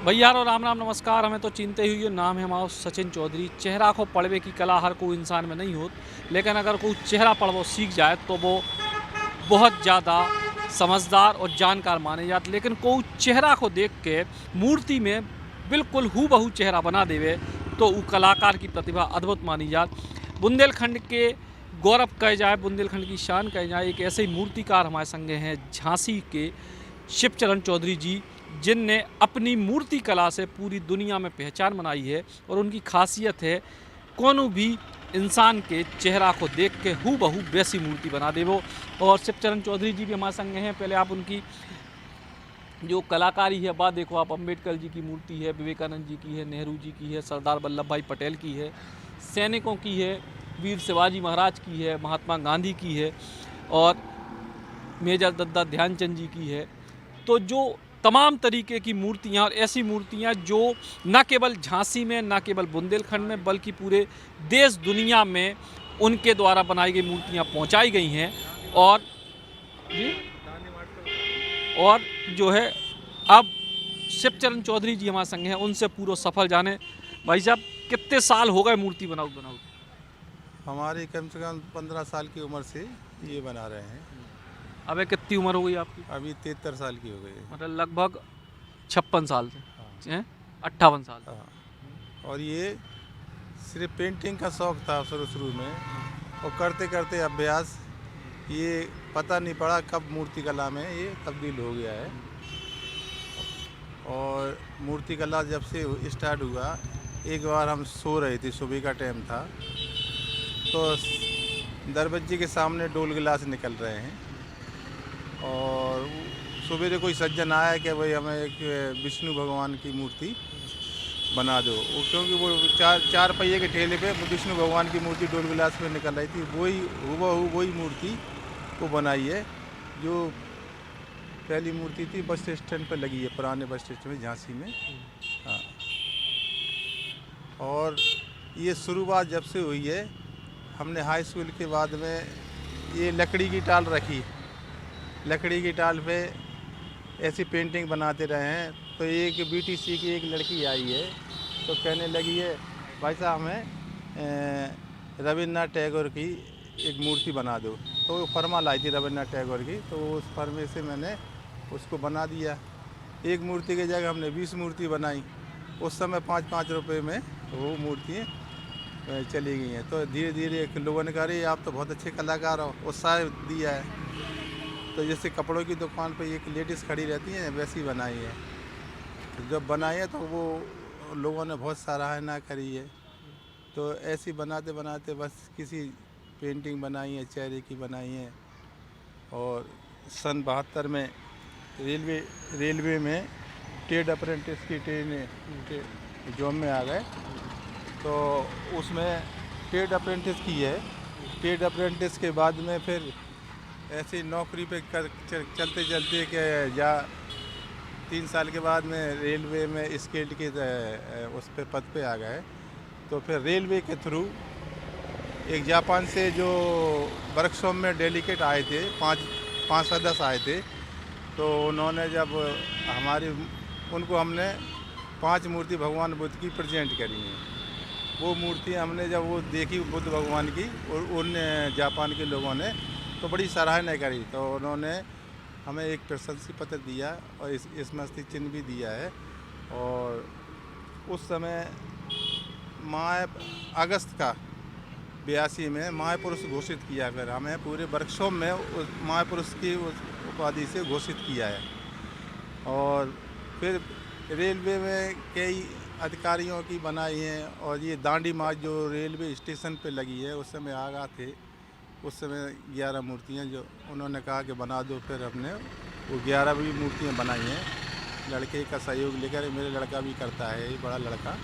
भैया रो राम राम नमस्कार। हमें तो चिंते हुई नाम है हमारा सचिन चौधरी। चेहरा को पढ़वे की कला हर कोई इंसान में नहीं होती, लेकिन अगर कोई चेहरा पढ़वो सीख जाए तो वो बहुत ज़्यादा समझदार और जानकार माने जाते। लेकिन कोई चेहरा को देख के मूर्ति में बिल्कुल हूबहू चेहरा बना देवे तो वो कलाकार की प्रतिभा अद्भुत मानी जात। बुंदेलखंड के गौरव कहे जाए, बुंदेलखंड की शान कहे जाए, एक ऐसे ही मूर्तिकार हमारे संगे हैं झांसी के शिवचरण चौधरी जी, जिनने अपनी मूर्ति कला से पूरी दुनिया में पहचान बनाई है। और उनकी खासियत है कोनो भी इंसान के चेहरा को देख के हूबहू वैसी मूर्ति बना दे वो। और शिवचरण चौधरी जी भी हमारे संग हैं। पहले आप उनकी जो कलाकारी है बात देखो आप। अम्बेडकर जी की मूर्ति है, विवेकानंद जी की है, नेहरू जी की है, सरदार वल्लभ भाई पटेल की है, सैनिकों की है, वीर शिवाजी महाराज की है, महात्मा गांधी की है और मेजर दद्दा ध्यानचंद जी की है। तो जो तमाम तरीके की मूर्तियाँ और ऐसी मूर्तियाँ जो न केवल झांसी में, न केवल बुंदेलखंड में, बल्कि पूरे देश दुनिया में उनके द्वारा बनाई गई मूर्तियाँ पहुँचाई गई हैं। और जो है अब शिवचरण चौधरी जी हमारे संग हैं, उनसे पूरा सफल जाने। भाई साहब कितने साल हो गए मूर्ति बनाओ? हमारी कम से कम 15 साल की उम्र से ये बना रहे हैं। अबे कितनी उम्र हो गई आपकी? अभी 73 साल की हो गई है। मतलब लगभग 56 साल से हाँ। 58 साल। हाँ। और ये सिर्फ पेंटिंग का शौक था शुरू में, और करते करते अभ्यास ये पता नहीं पड़ा कब मूर्ति कला में ये तब्दील हो गया है। और मूर्ति कला जब से स्टार्ट हुआ, एक बार हम सो रहे थे, सुबह का टाइम था, तो दरवाजे के सामने डोल गिलास निकल रहे हैं और सवेरे कोई सज्जन आया कि भाई हमें एक विष्णु भगवान की मूर्ति बना दो। वो क्योंकि वो चार पहिए के ठेले पे विष्णु भगवान की मूर्ति डोल गिलास में निकल रही थी, वही हूबहू वही मूर्ति वो बनाई है जो पहली मूर्ति थी बस स्टैंड पर लगी है, पुराने बस स्टैंड में झांसी में। हाँ। और ये शुरुआत जब से हुई है, हमने हाई स्कूल के बाद में ये लकड़ी की टाल रखी, लकड़ी की टाल पे ऐसी पेंटिंग बनाते रहे हैं। तो एक बीटीसी की एक लड़की आई है तो कहने लगी है भाई साहब हमें रविन्द्रनाथ टैगोर की एक मूर्ति बना दो। तो वो फरमा लाई थी रविन्द्रनाथ टैगोर की, तो उस फरमे से मैंने उसको बना दिया। एक मूर्ति की जगह हमने 20 मूर्ति बनाई। उस समय 5-5 रुपये में वो मूर्तियाँ चली गई हैं। तो धीरे धीरे लोगों ने कहा अरे आप तो बहुत अच्छे कलाकार हो, उत्साह दिया है। तो जैसे कपड़ों की दुकान पर एक लेडीज़ खड़ी रहती है वैसी बनाई है। तो जब बनाई है तो वो लोगों ने बहुत सराहना करी है। तो ऐसी बनाते बनाते बस किसी पेंटिंग बनाई है, चेहरे की बनाई है। और सन 72 में रेलवे में ट्रेड अप्रेंटिस की ट्रेन जॉब में आ गए, तो उसमें ट्रेड अप्रेंटिस की है। ट्रेड अप्रेंटिस के बाद में फिर ऐसी नौकरी पे चलते चलते कि या 3 साल के बाद में रेलवे में स्केल्ड के उस पे पद पे आ गए। तो फिर रेलवे के थ्रू एक जापान से जो वर्कशॉप में डेलीकेट आए थे, 5 सदस्य आए थे, तो उन्होंने जब उनको हमने 5 मूर्ति भगवान बुद्ध की प्रेजेंट करी हैं। वो मूर्ति हमने जब वो देखी बुद्ध भगवान की, और उन जापान के लोगों ने तो बड़ी सराहना करी। तो उन्होंने हमें एक प्रशंसा पत्र दिया और स्मृति चिन्ह भी दिया है। और उस समय अगस्त का 82 में महापुरुष घोषित किया। फिर हमें पूरे वर्कशॉप में उस महापुरुष की उपाधि से घोषित किया है। और फिर रेलवे में कई अधिकारियों की बनाई हैं। और ये दांडी मार्च जो रेलवे स्टेशन पे लगी है, उस समय आगा थे, उस समय 11 मूर्तियाँ जो उन्होंने कहा कि बना दो। फिर हमने वो 11 भी मूर्तियाँ बनाई हैं लड़के का सहयोग लेकर। मेरे लड़का भी करता है, ये बड़ा लड़का,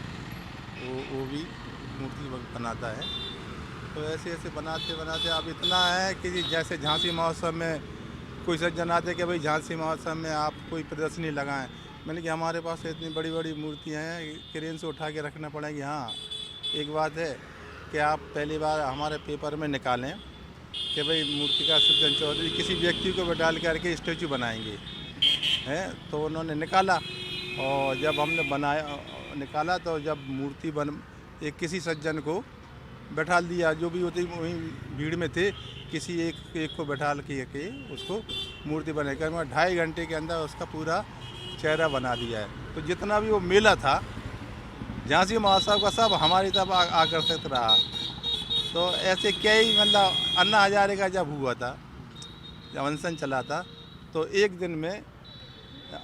वो भी मूर्ति बनाता है। तो ऐसे ऐसे बनाते बनाते अब इतना है कि जैसे झांसी महोत्सव में कोई सज्जन आते कि भाई झांसी महोत्सव में आप कोई प्रदर्शनी लगाएं। मैंने कि हमारे पास इतनी बड़ी बड़ी मूर्तियाँ हैं, क्रेन से उठा के रखना पड़ेगी। हाँ, एक बात है कि आप पहली बार हमारे पेपर में निकालें कि भाई मूर्तिकार शिवचरण चौधरी किसी व्यक्ति को डाल करके स्टेचू बनाएंगे हैं। तो उन्होंने निकाला, और जब हमने बनाया निकाला तो जब मूर्ति बन एक किसी सज्जन को बैठा दिया, जो भी होती वहीं भीड़ में थे, किसी एक को बैठा के उसको मूर्ति बनाकर मैं 2.5 घंटे के अंदर उसका पूरा चेहरा बना दिया है। तो जितना भी वो मेला था झांसी महोत्सव का, सब हमारी तरफ आकर्षित रहा। तो ऐसे कई मतलब अन्ना हजारे का जब हुआ था, जब अनशन चला था, तो एक दिन में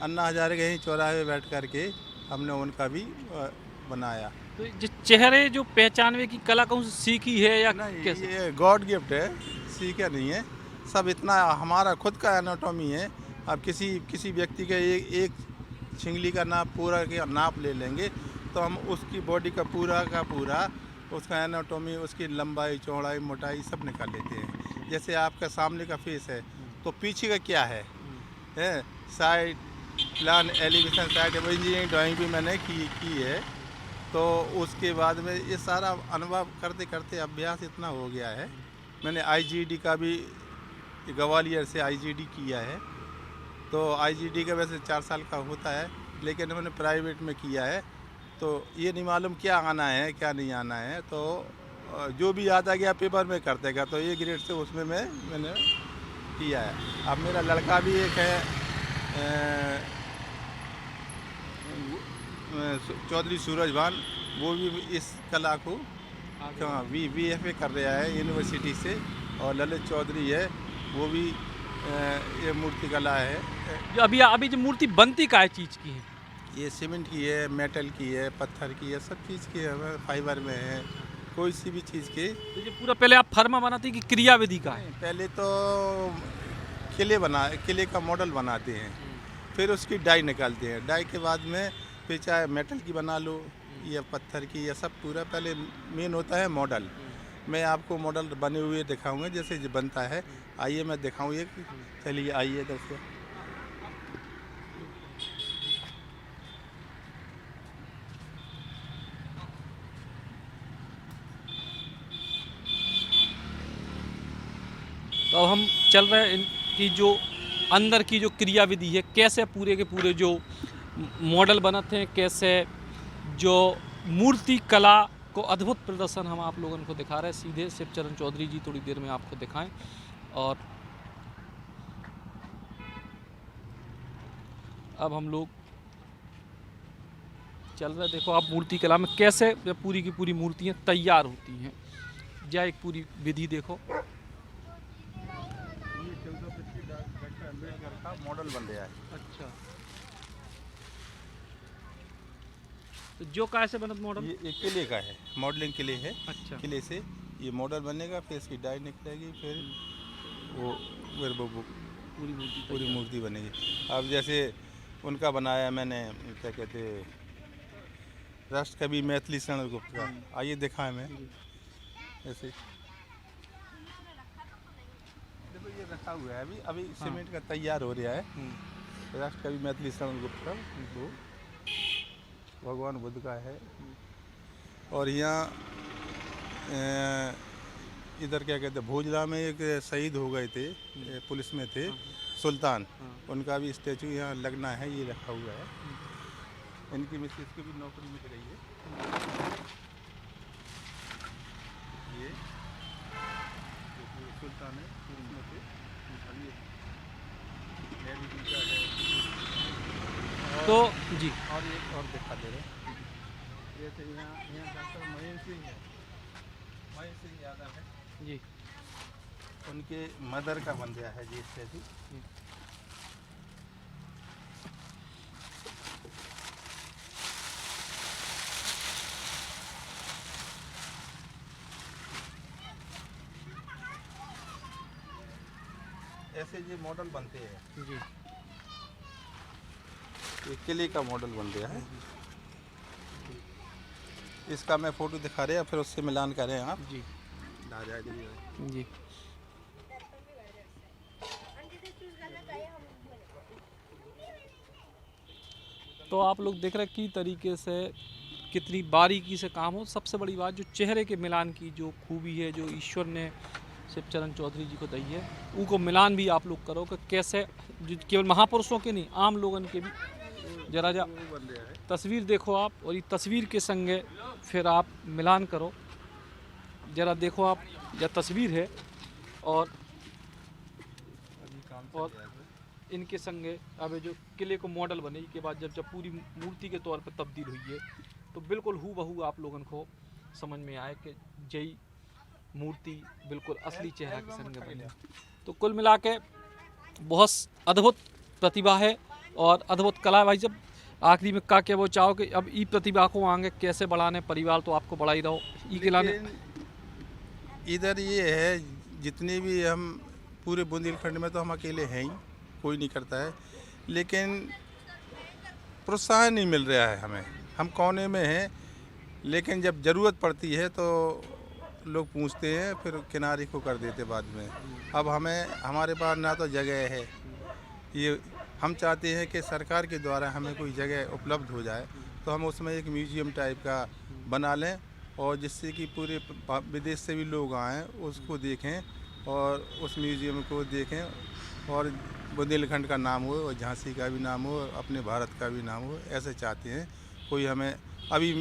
अन्ना हजारे के ही चौराहे में बैठ कर के हमने उनका भी बनाया। तो जो चेहरे जो पहचानने की कला कहूँ से सीखी है या नहीं, कैसे? ये गॉड गिफ्ट है, सीखा नहीं है। सब इतना हमारा खुद का एनाटॉमी है। अब किसी व्यक्ति के एक छिंगली का नाप पूरा के नाप ले लेंगे तो हम उसकी बॉडी का पूरा उसका एनाटॉमी, उसकी लंबाई चौड़ाई मोटाई सब निकाल लेते हैं। जैसे आपका सामने का फेस है तो पीछे का क्या है side plan, elevation, side engineering drawing भी मैंने की है। तो उसके बाद में ये सारा अनुभव करते करते अभ्यास इतना हो गया है। मैंने आईजीडी का भी ग्वालियर से आईजीडी किया है। तो आईजीडी का वैसे 4 साल का होता है, लेकिन मैंने प्राइवेट में किया है। तो ये नहीं मालूम क्या आना है क्या नहीं आना है। तो जो भी आता गया पेपर में करते गया, तो ये ग्रेड से उसमें मैंने किया है। अब मेरा लड़का भी एक है चौधरी सूरजभान, वो भी इस कला को VFA कर रहा है यूनिवर्सिटी से। और ललित चौधरी है, वो भी ये मूर्ति कला है। जो अभी जो मूर्ति बनती का चीज़ की है? ये सीमेंट की है, मेटल की है, पत्थर की है, सब चीज़ की है, फाइबर में है, कोई सी भी चीज़ की। तो जो पूरा पहले आप फर्मा बनाती कि क्रियाविधि का है? पहले तो किले का मॉडल बनाते हैं, फिर उसकी डाई निकालते हैं। डाई के बाद में फिर चाहे मेटल की बना लो या पत्थर की, या सब पूरा पहले मेन होता है मॉडल। मैं आपको मॉडल बने हुए दिखाऊंगा जैसे जो बनता है। आइए मैं दिखाऊँ एक, चलिए आइए दोस्तों। तो अब हम चल रहे हैं इनकी जो अंदर की जो क्रियाविधि है, कैसे पूरे के पूरे जो मॉडल बनते हैं, कैसे जो मूर्ति कला को अद्भुत प्रदर्शन हम आप लोगों को दिखा रहे हैं। सीधे शिवचरण चौधरी जी थोड़ी देर में आपको दिखाएं। और अब हम लोग चल रहे, देखो आप मूर्ति कला में कैसे पूरी की पूरी मूर्तियां तैयार होती हैं। या एक पूरी विधि देखो, मॉडल बन रहा है। अच्छा, तो जो कैसे बनत मॉडल? ये किले का है, मॉडलिंग किले है। अच्छा, किले से ये मॉडल बनेगा, फिर इसकी डाई निकलेगी, फिर वो पूरी मूर्ति बनेगी। अब जैसे उनका बनाया मैंने, क्या कहते हैं, राष्ट्र कवि मैथिली शरण गुप्त का, आइए दिखाएं मैं ऐसे। देखो ये रखा हुआ है, अभी सीमेंट का तैयार हो रहा है। राष्ट्र कवि मैथिली शरण गुप्त का वो भगवान बुद्ध का है। और यहाँ इधर क्या कहते हैं, भोजला में एक शहीद हो गए थे, पुलिस में थे, सुल्तान, उनका भी स्टैचू यहाँ लगना है, ये रखा हुआ है। इनकी मिसेस की भी नौकरी मिल रही है। ये सुल्तान है, पुलिस में थे, अभी नेवी का है। तो जी और एक और दिखा दे रहे, जैसे यहाँ डॉक्टर महेंद्र सिंह है, महेंद्र सिंह यादव है जी, उनके मदर का बन गया है जी स्टैचू। ऐसे ये मॉडल बनते हैं जी, ये किले का मॉडल बन गया है। इसका मैं फोटो दिखा रहे हैं, फिर उससे मिलान करें आप जी, जी। तो आप लोग देख रहे हैं कि तरीके से कितनी बारीकी से काम हो। सबसे बड़ी बात जो चेहरे के मिलान की जो खूबी है, जो ईश्वर ने शिवचरण चौधरी जी को दी है, उनको मिलान भी आप लोग करो कि कैसे केवल महापुरुषों के नहीं, आम लोगों के भी जरा जा तस्वीर देखो आप, और ये तस्वीर के संगे फिर आप मिलान करो। जरा देखो आप, यह तस्वीर है और इनके संगे अब जो किले को मॉडल बने के बाद जब पूरी मूर्ति के तौर पर तब्दील हुई है, तो बिल्कुल हूबहू आप लोगों को समझ में आए कि जय मूर्ति बिल्कुल असली चेहरा के संगे बने। तो कुल मिला के बहुत अद्भुत प्रतिभा है और अद्भुत कला है। भाई जब आखिरी में क्या वो चाहो कि अब ई प्रतिभा को आगे कैसे बढ़ाने, परिवार तो आपको बढ़ा ही रहो ई के लाने। इधर ये है, जितने भी हम पूरे बुंदेलखंड में तो हम अकेले हैं ही, कोई नहीं करता है, लेकिन प्रोत्साहन नहीं मिल रहा है हमें। हम कोने में हैं, लेकिन जब ज़रूरत पड़ती है तो लोग पूछते हैं, फिर किनारे को कर देते बाद में। अब हमारे पास ना तो जगह है, ये हम चाहते हैं कि सरकार के द्वारा हमें कोई जगह उपलब्ध हो जाए तो हम उसमें एक म्यूज़ियम टाइप का बना लें, और जिससे कि पूरे विदेश से भी लोग आएँ, उसको देखें और उस म्यूज़ियम को देखें और बुंदेलखंड का नाम हो और झांसी का भी नाम हो, अपने भारत का भी नाम हो, ऐसे चाहते हैं। कोई हमें अभी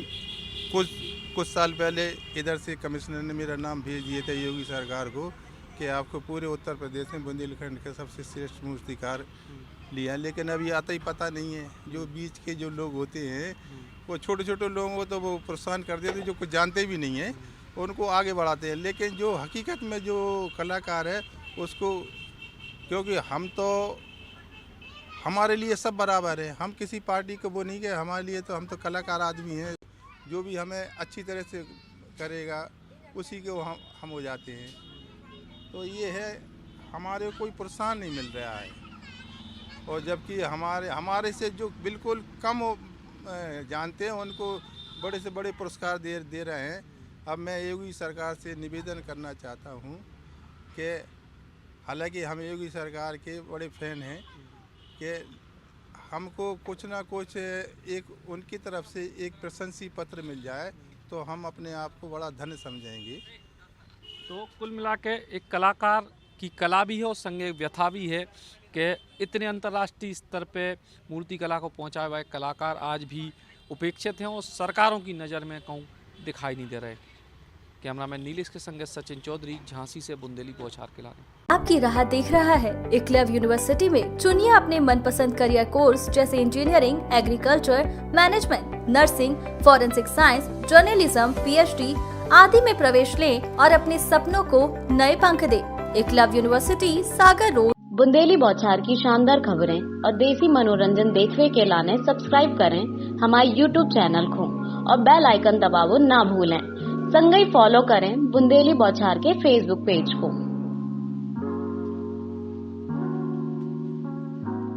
कुछ साल पहले इधर से कमिश्नर ने मेरा नाम भेज दिए थे योगी सरकार को कि आपको पूरे उत्तर प्रदेश में बुंदेलखंड के सबसे श्रेष्ठ मूर्तिकार लिया, लेकिन अभी आता ही पता नहीं है। जो बीच के जो लोग होते हैं वो छोटे छोटे लोगों को तो वो प्रोत्साहन कर देते, जो कुछ जानते भी नहीं हैं उनको आगे बढ़ाते हैं, लेकिन जो हकीकत में जो कलाकार है उसको, क्योंकि हम तो हमारे लिए सब बराबर है, हम किसी पार्टी को वो नहीं कि हमारे लिए तो हम तो कलाकार आदमी हैं, जो भी हमें अच्छी तरह से करेगा उसी के हम हो जाते हैं। तो ये है, हमारे कोई प्रोत्साहन नहीं मिल रहा है, और जबकि हमारे से जो बिल्कुल कम जानते हैं उनको बड़े से बड़े पुरस्कार दे रहे हैं। अब मैं योगी सरकार से निवेदन करना चाहता हूँ कि हालांकि हम योगी सरकार के बड़े फैन हैं कि हमको कुछ ना कुछ एक उनकी तरफ से एक प्रशंसी पत्र मिल जाए तो हम अपने आप को बड़ा धन्य समझेंगे। तो कुल मिला के एक कलाकार की कला भी है और संगे व्यथा भी है कि इतने अंतर्राष्ट्रीय स्तर पे मूर्ति कला को पहुंचाए हुए कलाकार आज भी उपेक्षित हैं और सरकारों की नज़र में कहूँ दिखाई नहीं दे रहे। कैमरामैन नीलेश के संगे सचिन चौधरी, झांसी से बुंदेली बौछार के लाने। आपकी राह देख रहा है एकलव्य यूनिवर्सिटी में। चुनिए अपने मनपसंद करियर कोर्स जैसे engineering, agriculture, management, nursing, forensic science, journalism, PhD आदि में प्रवेश लें और अपने सपनों को नए पंख दे। एकलव्य यूनिवर्सिटी, सागर रोड, बुंदेली बौछार की शानदार खबरें और देसी मनोरंजन देखने के लाने सब्सक्राइब करें हमारे YouTube चैनल को और बेल आइकन दबावो ना भूलें। संगई फॉलो करें बुंदेली बौछार के Facebook पेज को।